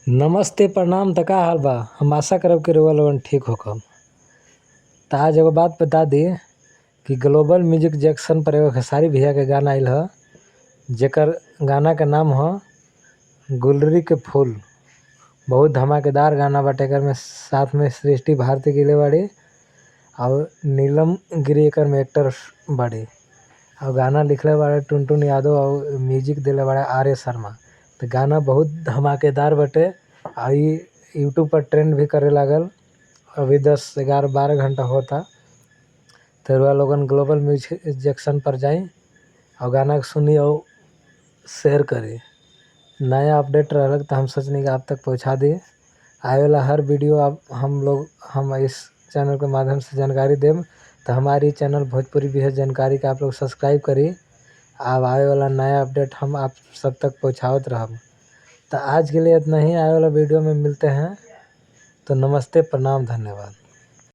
नमस्ते प्रणाम। त का हाल बा। हम आशा करब कि रउआ लोगन ठीक होखम। त आज एगो बात बता दी कि ग्लोबल म्यूजिक जंक्शन पर एगो खेसारी भैया के गाना आइल ह, जेकर गाना के नाम ह गुलरी के फूल। बहुत धमाकेदार गाना बाटे। एकर में साथ में सृष्टि भारती गइले बाड़ी और नीलम गिरी एकर में एक्टर बाड़ी और गाना लिखले बाड़े टुनटुन यादव और म्यूजिक दिले बाड़े आर.ए. शर्मा। तो गाना बहुत धमाकेदार बाटे और यूट्यूब पर ट्रेंड भी करे लागल। अभी 10, 11, 12 घंटा होता। तो रउआ लोगन ग्लोबल म्यूजिक जंक्शन पर जाई और गाना के सुनी और शेयर करी। नया अपडेट रहलक तो हम सोचनी कि आप तक पहुंचा दिए। आए वाला हर वीडियो हम इस चैनल के माध्यम से जानकारी देम। तो हमारी चैनल भोजपुरी विशेष जानकारी का आप लोग सब्सक्राइब करी। अब आए वाला नया अपडेट हम आप सब तक पहुंचावत रहब। तो आज के लिए इतना ही। आए वाला वीडियो में मिलते हैं। तो नमस्ते प्रणाम धन्यवाद।